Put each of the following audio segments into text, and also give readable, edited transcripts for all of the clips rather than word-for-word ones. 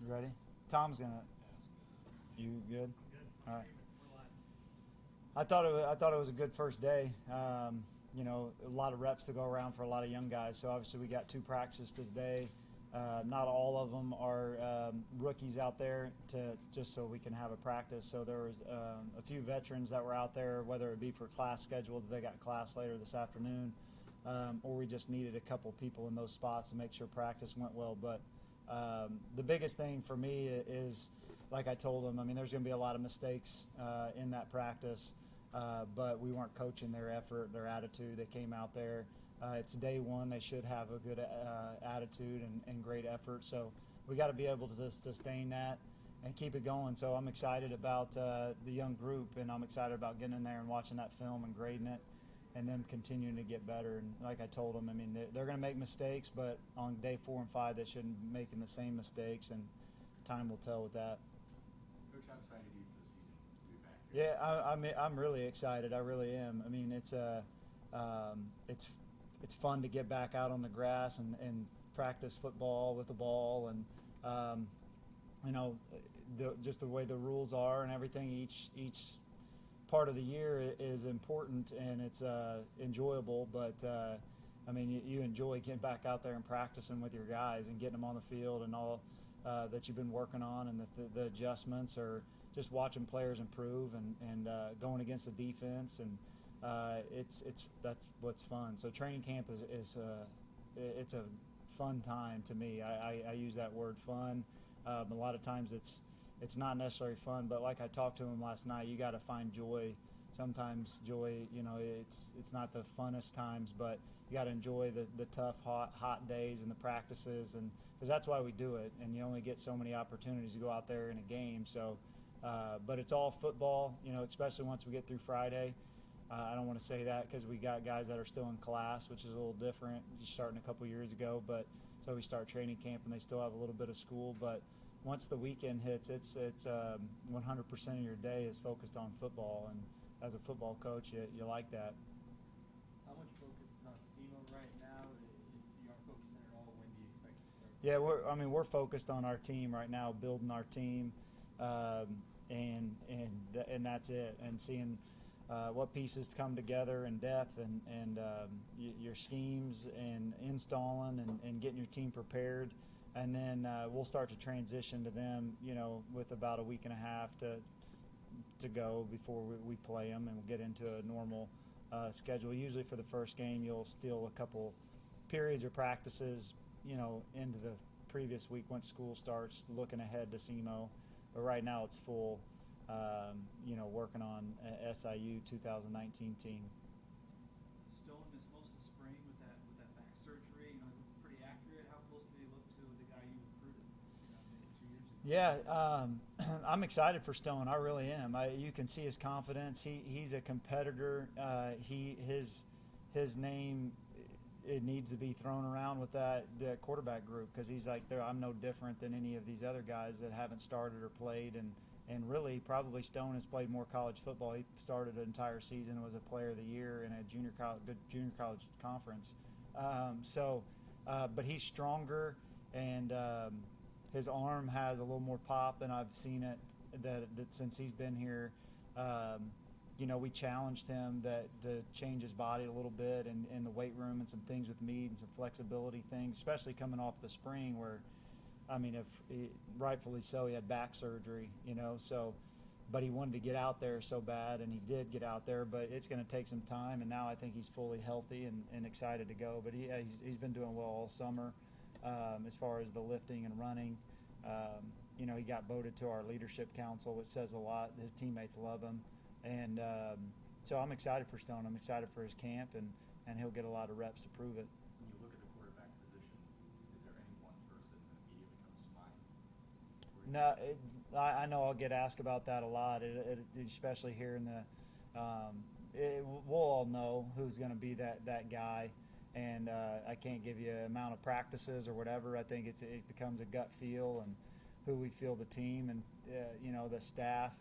You ready? Tom's gonna. You good? All right. I thought it was a good first day. A lot of reps to go around for a lot of young guys. So obviously we got two practices today. Not all of them are rookies out there to just so we can have a practice. So there was a few veterans that were out there, whether it be for class schedule, they got class later this afternoon, or we just needed a couple people in those spots to make sure practice went well. But the biggest thing for me is, like I told them, I mean, there's going to be a lot of mistakes in that practice, but we weren't coaching their effort, their attitude. They came out there. It's day one. They should have a good attitude and great effort. So we got to be able to sustain that and keep it going. So I'm excited about the young group, and I'm excited about getting in there and watching that film and grading it and them continuing to get better. And like I told them, I mean, they're going to make mistakes, but on day 4 and 5, they shouldn't be making the same mistakes, and time will tell with that. Coach, how excited are you for the season to be back here? Yeah, I'm really excited. I really am. I mean, it's fun to get back out on the grass and practice football with the ball, and just the way the rules are and everything. Each part of the year is important and it's enjoyable, but I mean, you enjoy getting back out there and practicing with your guys and getting them on the field and all that you've been working on, and the adjustments, or just watching players improve and going against the defense, and that's what's fun. So training camp is it's a fun time to me. I use that word fun. A lot of times it's not necessarily fun, but like I talked to him last night, you got to find joy. Sometimes joy, it's not the funnest times, but you got to enjoy the tough, hot days and the practices, and because that's why we do it. And you only get so many opportunities to go out there in a game. So, but it's all football, especially once we get through Friday. I don't want to say that because we got guys that are still in class, which is a little different, just starting a couple years ago. But so we start training camp and they still have a little bit of school. But once the weekend hits, it's 100% of your day is focused on football. And as a football coach, you like that. How much focus is on SEMO right now? If you aren't focusing at all, when do you expect to start? Yeah, we're focused on our team right now, building our team, and that's it. And seeing what pieces come together in depth, and your schemes, and installing and getting your team prepared, and then we'll start to transition to them, with about a week and a half to go before we play them, and we'll get into a normal schedule. Usually for the first game, you'll steal a couple periods or practices, into the previous week once school starts, looking ahead to SEMO. But right now it's full. Working on SIU 2019 team. Stone missed most of spring with that back surgery. Pretty accurate. How close did he look to the guy you recruited, maybe 2 years ago? Yeah, I'm excited for Stone. I really am. You can see his confidence. He's a competitor. His name, it needs to be thrown around with that quarterback group, because he's like, I'm no different than any of these other guys that haven't started or played, and really probably Stone has played more college football. He started an entire season, was a player of the year in a good junior college conference. But he's stronger, and his arm has a little more pop than I've seen it that since he's been here. We challenged him to change his body a little bit in the weight room, and some things with meat and some flexibility things, especially coming off the spring where, rightfully so, he had back surgery, but he wanted to get out there so bad, and he did get out there, but it's going to take some time, and now I think he's fully healthy and excited to go. But he's been doing well all summer, as far as the lifting and running. He got voted to our leadership council, which says a lot. His teammates love him, and so I'm excited for Stone. I'm excited for his camp, and he'll get a lot of reps to prove it. When you look at the quarterback position, is there any one person that immediately comes to mind? No, I know I'll get asked about that a lot, especially here in the. We'll all know who's going to be that guy, and I can't give you an amount of practices or whatever. I think it becomes a gut feel, and who we feel the team, and the staff,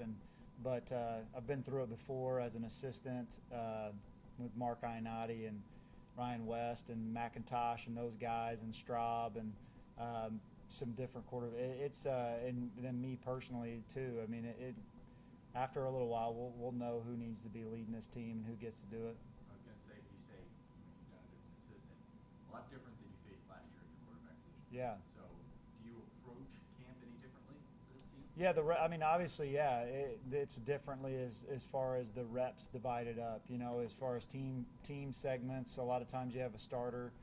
but I've been through it before as an assistant with Mark Ionati and Ryan West and McIntosh and those guys, and Straub, and some different it's and then me personally too. I mean, after a little while, we'll know who needs to be leading this team and who gets to do it. I was going to say, you say you've done it as an assistant, a lot different than you faced last year at your quarterback position. Yeah. So, do you approach camp any differently for this team? Yeah, I mean, obviously, yeah, it's differently as far as the reps divided up. You know, as far as team segments, a lot of times you have a starter,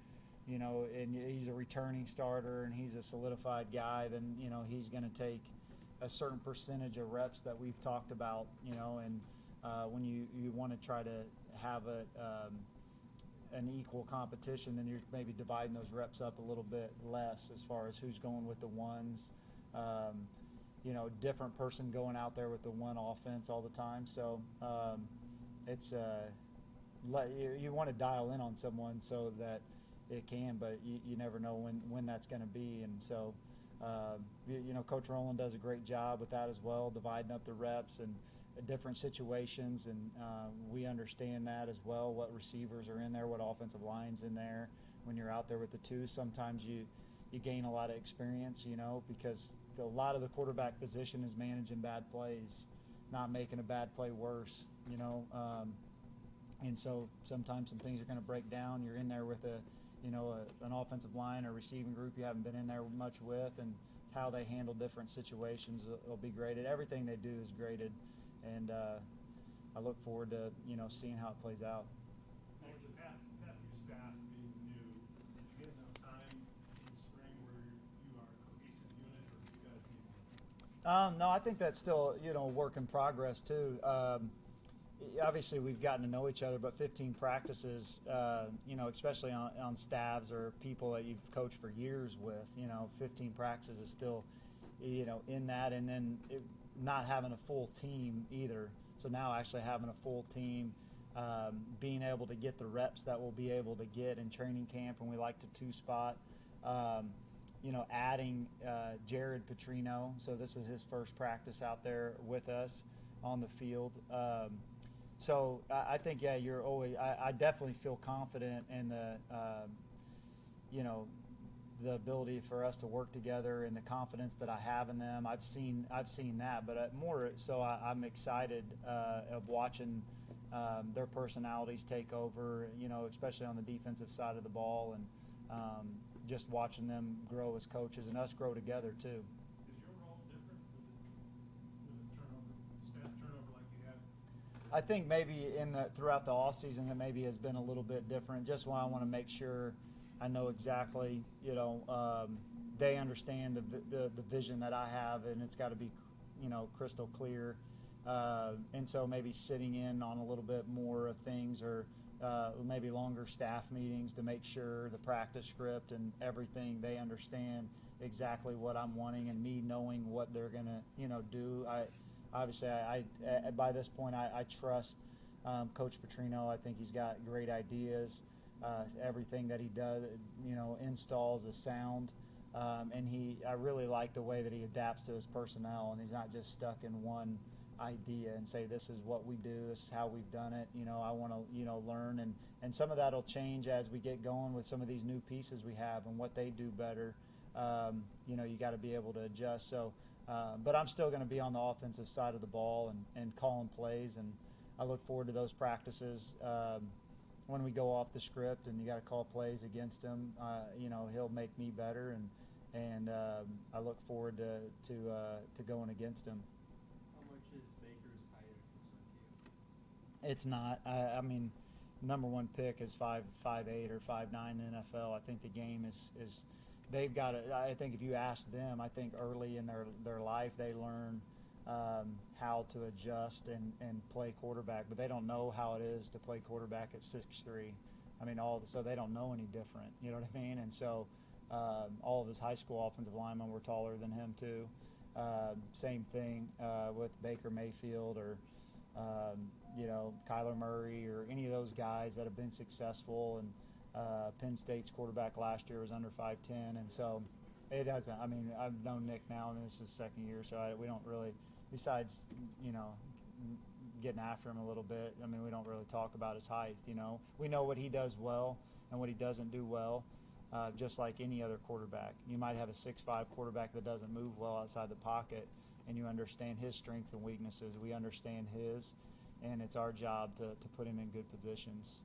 you know, and he's a returning starter and he's a solidified guy. Then you know he's going to take a certain percentage of reps that we've talked about. You know, and when you want to try to have an equal competition, then you're maybe dividing those reps up a little bit less as far as who's going with the ones. You know, different person going out there with the one offense all the time. So it's you want to dial in on someone so that it can, but you never know when that's going to be. And so, you know, Coach Rowland does a great job with that as well, dividing up the reps and different situations. And we understand that as well, what receivers are in there, what offensive line's in there. When you're out there with the two, sometimes you gain a lot of experience, you know, because a lot of the quarterback position is managing bad plays, not making a bad play worse, you know. And so sometimes some things are going to break down. You're in there with an offensive line or receiving group you haven't been in there much with, and how they handle different situations will be graded. Everything they do is graded, and I look forward to, you know, seeing how it plays out. With the half your staff being new, did you get enough time in spring where you are a cohesive unit, or do you guys need more? No, I think that's still, you know, a work in progress too. Obviously, we've gotten to know each other, but 15 practices, you know, especially on staffs or people that you've coached for years with, you know, 15 practices is still, you know, in that, and then not having a full team either. So now actually having a full team, being able to get the reps that we'll be able to get in training camp, and we like to two-spot. You know, adding Jared Petrino, so this is his first practice out there with us on the field. So I think, yeah, I definitely feel confident in the, you know, the ability for us to work together and the confidence that I have in them. I've seen that, but more so I'm excited of watching their personalities take over, you know, especially on the defensive side of the ball, and just watching them grow as coaches and us grow together too. Is your role different with the turnover, staff turnover like you had? I think maybe throughout the off season it maybe has been a little bit different. Just when I want to make sure I know exactly, you know, they understand the vision that I have, and it's got to be, you know, crystal clear. And so maybe sitting in on a little bit more of things, or maybe longer staff meetings to make sure the practice script and everything, they understand exactly what I'm wanting, and me knowing what they're going to, you know, do. Obviously, by this point, I trust Coach Petrino. I think he's got great ideas. Everything that he does, you know, installs is sound. And I really like the way that he adapts to his personnel, and he's not just stuck in one idea and say, this is what we do, this is how we've done it. You know, I want to, you know, learn, and some of that will change as we get going with some of these new pieces we have and what they do better. You know, you got to be able to adjust. So, but I'm still going to be on the offensive side of the ball and calling plays, and I look forward to those practices. When we go off the script and you got to call plays against him, you know, he'll make me better, and I look forward to going against him. How much is Baker's height a concern to you? It's not. I mean, number one pick is 5'8" or 5'9" in the NFL. I think the game is they've got it. I think if you ask them, I think early in their life they learn how to adjust and play quarterback, but they don't know how it is to play quarterback at 6'3". I mean, so they don't know any different. You know what I mean? And so all of his high school offensive linemen were taller than him too. Same thing with Baker Mayfield or you know, Kyler Murray or any of those guys that have been successful. And Penn State's quarterback last year was under 5'10", and so it doesn't. I mean, I've known Nick now, and this is his second year, so we don't really, besides, you know, getting after him a little bit, I mean, we don't really talk about his height. You know, we know what he does well and what he doesn't do well. just like any other quarterback. You might have a 6'5" quarterback that doesn't move well outside the pocket, and you understand his strengths and weaknesses. We understand his, and it's our job to put him in good positions.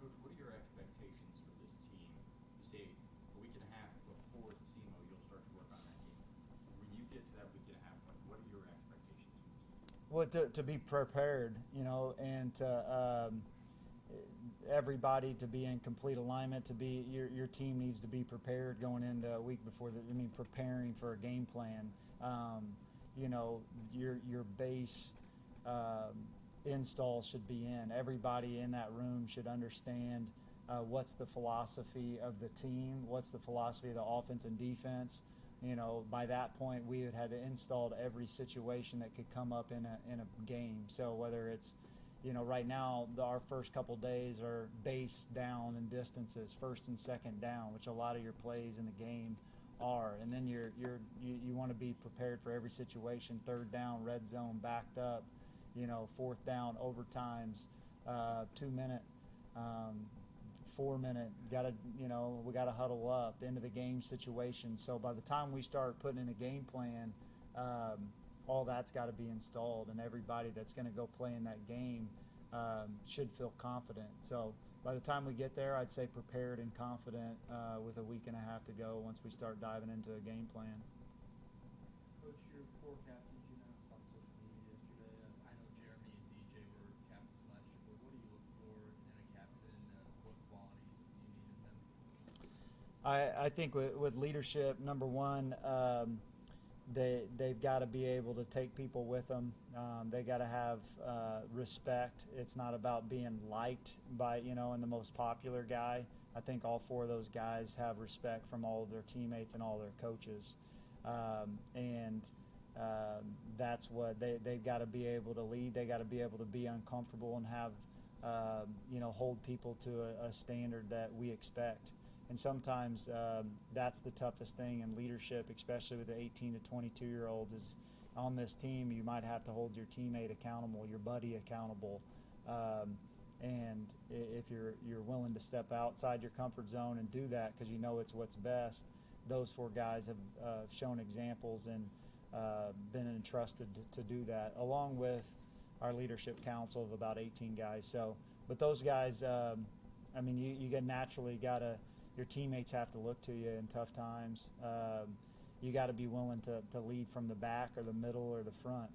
Coach, what are your expectations for this team? You say a week and a half before SEMO, you'll start to work on that game. When you get to that week and a half, what are your expectations for this team? Well, to be prepared, and to everybody to be in complete alignment. To be your team needs to be prepared going into a week before. Preparing for a game plan. Your base install should be in. Everybody in that room should understand what's the philosophy of the team, what's the philosophy of the offense and defense. By that point, we had installed every situation that could come up in a game. So whether it's, right now our first couple days are base down and distances, first and second down, which a lot of your plays in the game are, and then you want to be prepared for every situation. Third down, red zone, backed up, fourth down, overtimes, 2 minute, 4 minute, we gotta huddle up into the game situation. So by the time we start putting in a game plan, all that's got to be installed, and everybody that's going to go play in that game should feel confident. So by the time we get there, I'd say prepared and confident with a week and a half to go once we start diving into a game plan. Coach, your 4 captains you announced on social media yesterday. I know Jeremy and DJ were captains last year, but what do you look for in a captain? What qualities do you need in them? I think with leadership, number one, they've got to be able to take people with them. They got to have respect. It's not about being liked by, and the most popular guy. I think all 4 of those guys have respect from all of their teammates and all their coaches. That's what they've got to be able to lead. They got to be able to be uncomfortable and have, hold people to a standard that we expect. And sometimes that's the toughest thing in leadership, especially with the 18 to 22-year-olds, is on this team you might have to hold your teammate accountable, your buddy accountable. And if you're willing to step outside your comfort zone and do that because it's what's best, those 4 guys have shown examples and been entrusted to do that, along with our leadership council of about 18 guys. So, but those guys, you naturally got to, your teammates have to look to you in tough times. You got to be willing to lead from the back or the middle or the front,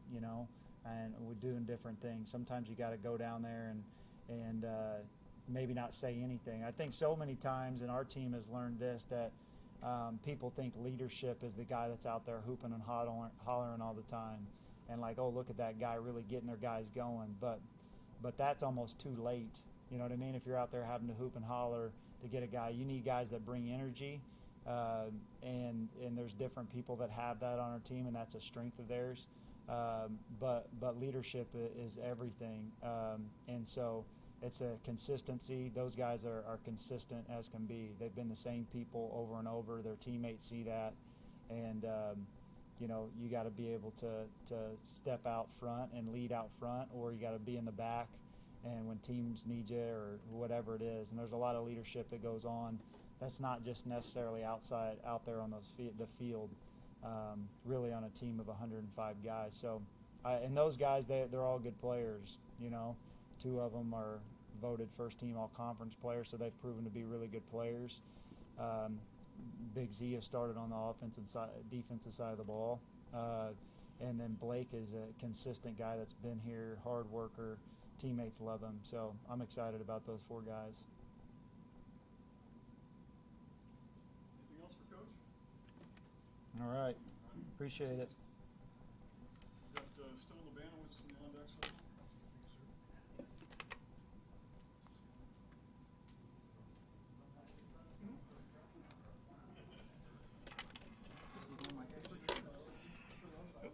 and we're doing different things. Sometimes you got to go down there and maybe not say anything. I think so many times, and our team has learned this, that people think leadership is the guy that's out there hooping and hollering all the time, and like, oh, look at that guy really getting their guys going. But that's almost too late. You know what I mean? If you're out there having to hoop and holler to get a guy, you need guys that bring energy, and there's different people that have that on our team, and that's a strength of theirs. But leadership is everything, and so it's a consistency. Those guys are consistent as can be. They've been the same people over and over. Their teammates see that, and you got to be able to step out front and lead out front, or you got to be in the back and when teams need you or whatever it is. And there's a lot of leadership that goes on that's not just necessarily out there on the field, really on a team of 105 guys. So and those guys, they're all good players. 2 of them are voted first team all conference players, so they've proven to be really good players. Big Z has started on the offensive side, defensive side of the ball, and then Blake is a consistent guy that's been here, hard worker. Teammates love him, so I'm excited about those 4 guys. Anything else for Coach? All right, appreciate it. Got still Labanowitz in the on-deck side?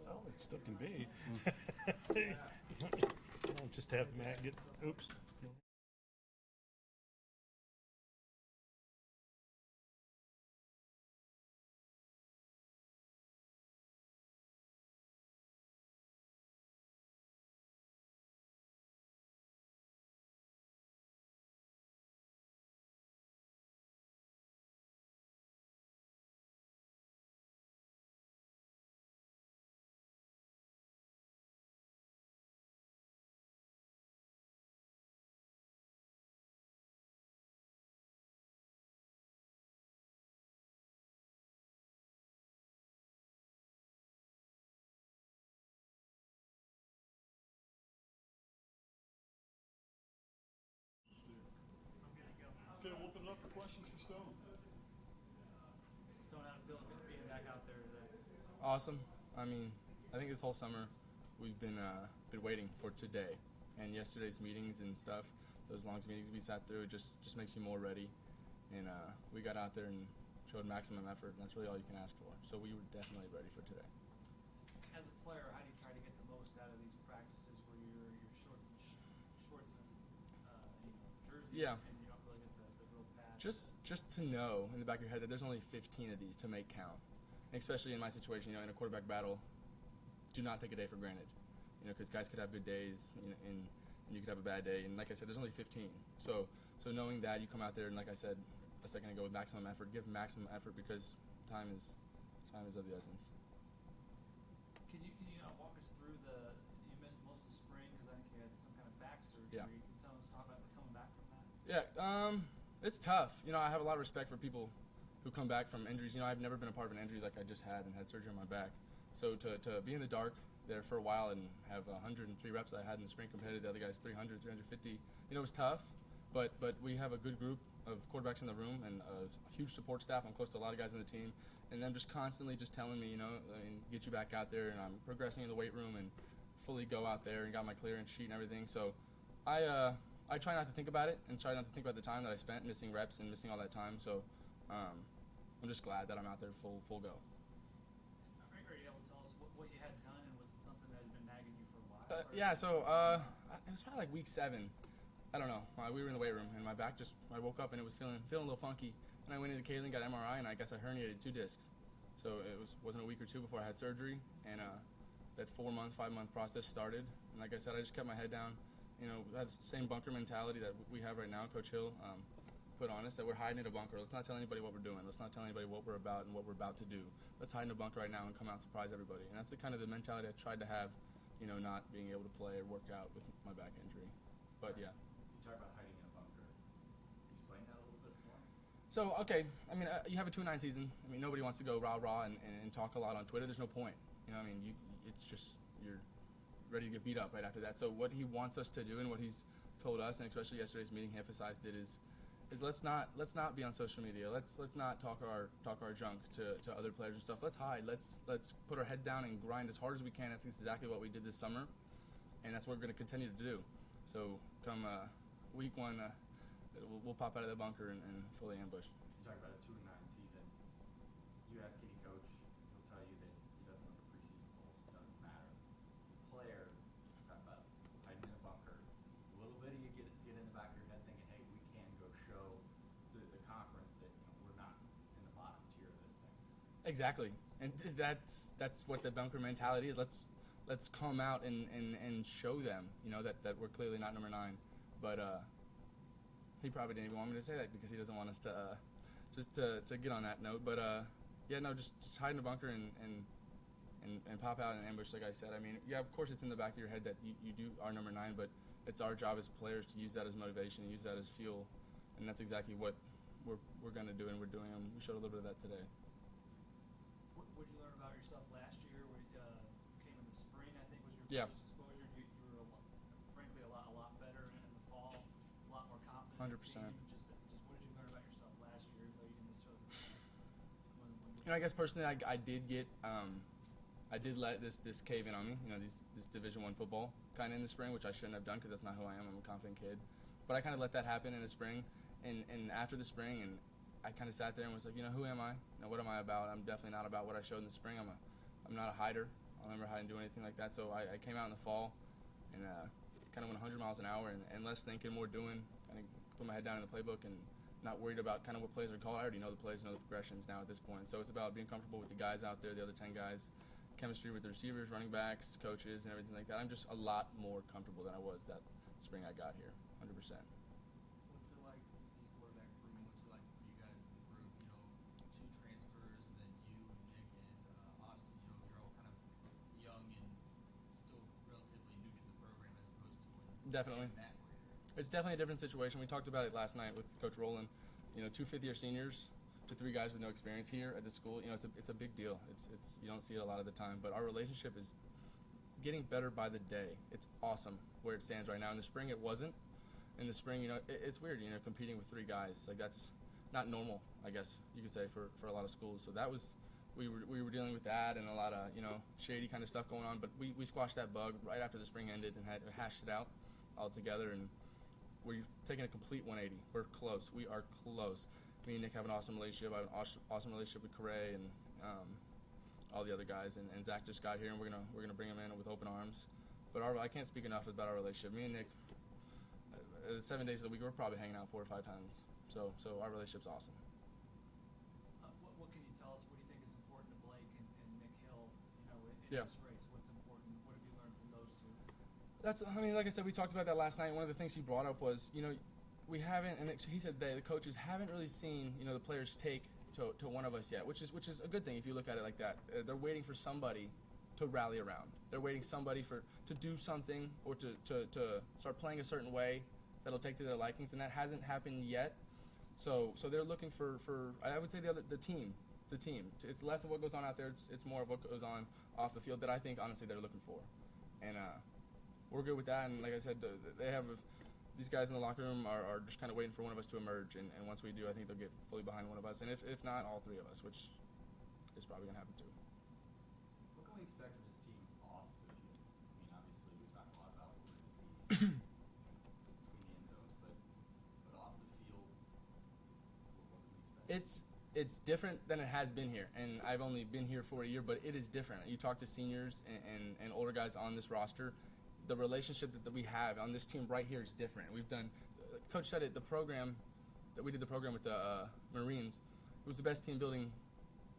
Well, it still can be. I'll just have Matt get, oops. questions for Stone? Stone, how to feel being back out there today? Awesome. I mean, I think this whole summer we've been waiting for today, and yesterday's meetings and stuff, those long meetings we sat through, just makes you more ready. And we got out there and showed maximum effort, and that's really all you can ask for. So we were definitely ready for today. As a player, how do you try to get the most out of these practices where you're shorts and jerseys, Yeah. and you don't really get the real pass? Just to know in the back of your head that there's only 15 of these to make count, and especially in my situation, in a quarterback battle, do not take a day for granted, because guys could have good days, and you could have a bad day, and like I said, there's only 15. So knowing that, you come out there and, like I said a second ago, with maximum effort, give maximum effort, because time is of the essence. Can you walk us through you missed most of spring because I think you had some kind of back surgery. Yeah. Can you talk about coming back from that? Yeah, it's tough. I have a lot of respect for people who come back from injuries. I've never been a part of an injury like I just had and had surgery on my back. So to be in the dark there for a while and have 103 reps I had in the spring compared to the other guys 300, 350, it was tough. But we have a good group of quarterbacks in the room and a huge support staff. I'm close to a lot of guys on the team, and them just constantly just telling me, get you back out there, and I'm progressing in the weight room and fully go out there and got my clearance sheet and everything. So I try not to think about it and try not to think about the time that I spent missing reps and missing all that time. So I'm just glad that I'm out there full go. Are you able to tell us what you had done, and was it something that had been nagging you for a while? Yeah, so it was probably like week 7. I don't know. We were in the weight room, and my back I woke up and it was feeling a little funky. And I went into Caitlin, got MRI, and I guess I herniated 2 discs. So it wasn't a week or 2 before I had surgery, and that 5-month process started. And like I said, I just kept my head down. Had the same bunker mentality that we have right now. Coach Hill put on us that we're hiding in a bunker. Let's not tell anybody what we're doing. Let's not tell anybody what we're about and what we're about to do. Let's hide in a bunker right now and come out and surprise everybody. And that's the kind of the mentality I tried to have, not being able to play or work out with my back injury. But yeah. You talk about hiding in a bunker. Explain that a little bit more. So, okay, you have a 2-9 season. Nobody wants to go rah-rah and talk a lot on Twitter. There's no point. It's just you're ready to get beat up right after that. So what he wants us to do and what he's told us, and especially yesterday's meeting, he emphasized it, is let's not be on social media. Let's not talk our junk to other players and stuff. Let's hide. Let's put our head down and grind as hard as we can. That's exactly what we did this summer, and that's what we're going to continue to do. So come week 1, we'll pop out of the bunker and fully ambush. You talk about a 2-9 season. You ask any coach, he'll tell you that he doesn't know the preseason polls. It doesn't matter. Player, talk about hiding in a bunker. A little bit of you get in the back of your head thinking, hey, we can go show the conference that we're not in the bottom tier of this thing. Exactly, and that's what the bunker mentality is. Let's come out and show them, that we're clearly not number 9. But he probably didn't even want me to say that because he doesn't want us to just to get on that note. But just hide in a bunker and pop out and ambush, like I said. Of course it's in the back of your head that you are number 9, but it's our job as players to use that as motivation and use that as fuel, and that's exactly what we're going to do, and we're doing. We showed a little bit of that today. What did you learn about yourself last year? When you came in the spring, I think was your first exposure. You were frankly a lot better in the fall, a lot more confident. 100%. Just what did you learn about yourself last year, though you didn't necessarily? I guess personally, I did get I did let this cave in on me. This Division I football kind of in the spring, which I shouldn't have done because that's not who I am. I'm a confident kid, but I kind of let that happen in the spring, and after the spring, and I kind of sat there and was like, who am I? What am I about? I'm definitely not about what I showed in the spring. I'm not a hider. I don't remember how to do anything like that. So I came out in the fall and kind of went 100 miles an hour and less thinking, more doing. Kind of put my head down in the playbook and not worried about kind of what plays are called. I already know the plays, know the progressions now at this point. So it's about being comfortable with the guys out there, the other 10 guys, chemistry with the receivers, running backs, coaches, and everything like that. I'm just a lot more comfortable than I was that spring I got here, 100%. What's it like being quarterback room? What's it like for you guys as a group? 2 transfers, and then you and Nick and Austin. You're all kind of young and still relatively new to the program as opposed to when Definitely. Matt were here. It's definitely a different situation. We talked about it last night with Coach Rowland. 2 fifth-year seniors to 3 guys with no experience here at the school. It's a big deal. It's you don't see it a lot of the time, but our relationship is getting better by the day. It's awesome where it stands right now. In the spring, it wasn't. In the spring, it's weird, competing with 3 guys. Like that's not normal, I guess you could say, for a lot of schools. So that was we were dealing with that and a lot of shady kind of stuff going on. But we squashed that bug right after the spring ended and had hashed it out all together, and we're taking a complete 180. We're close. We are close. Me and Nick have an awesome relationship. I have an awesome relationship with Corey and all the other guys. And Zach just got here, and we're gonna bring him in with open arms. But I can't speak enough about our relationship. Me and Nick, 7 days of the week, we're probably hanging out 4 or 5 times. So our relationship's awesome. What can you tell us? What do you think is important to Blake and Nick Hill, in Yeah. this race? What's important? What have you learned from those two? Like I said, we talked about that last night. One of the things he brought up was, we haven't, and he said the coaches haven't really seen, the players take to one of us yet, which is a good thing if you look at it like that. They're waiting for somebody to rally around. They're waiting somebody to do something or to start playing a certain way that'll take to their likings, and that hasn't happened yet. So they're looking for I would say the team. It's less of what goes on out there. It's more of what goes on off the field that I think honestly they're looking for, and we're good with that. And like I said, they have these guys in the locker room are just kind of waiting for one of us to emerge, and once we do, I think they'll get fully behind one of us, and if not, all 3 of us, which is probably gonna happen too. What can we expect from this team off the field? I mean, obviously we talk a lot about what we're going to see between the end zones, but off the field, what can we expect? It's different than it has been here, and I've only been here for a year, but it is different. You talk to seniors and older guys on this roster, the relationship that we have on this team right here is different. We've done, Coach said it, the program that we did the program with the Marines, it was the best team building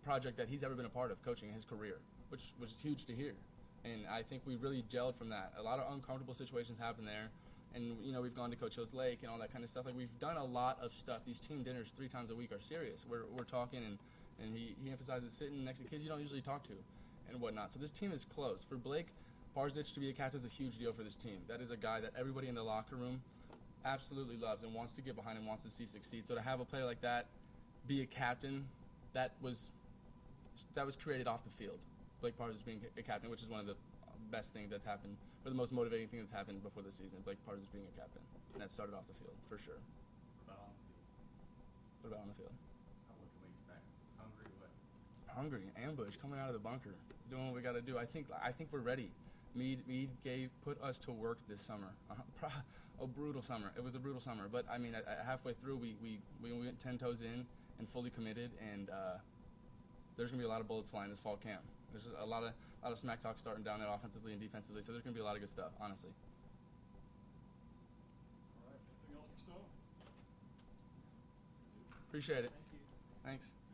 project that he's ever been a part of coaching in his career, which was huge to hear. And I think we really gelled from that. A lot of uncomfortable situations happen there. And, we've gone to Coach Hill's Lake and all that kind of stuff. Like, we've done a lot of stuff. These team dinners 3 times a week are serious. We're talking, and he emphasizes sitting next to kids you don't usually talk to and whatnot. So this team is close. For Blake Barzic to be a captain is a huge deal for this team. That is a guy that everybody in the locker room absolutely loves and wants to get behind and wants to see succeed. So to have a player like that be a captain, that was created off the field. Blake Barzic being a captain, which is one of the best things that's happened, or the most motivating thing that's happened before the season. Blake Barzic being a captain, and that started off the field for sure. What about on the field? What about on the field? What can we expect? Hungry, what? Hungry, ambush, coming out of the bunker, doing what we got to do. I think we're ready. Meade put us to work this summer. A brutal summer. It was a brutal summer, but I mean, halfway through, we went 10 toes in and fully committed, and there's gonna be a lot of bullets flying this fall camp. There's a lot of smack talk starting down there offensively and defensively, so there's gonna be a lot of good stuff, honestly. All right, anything else for Stowe? Appreciate it. Thank you. Thanks.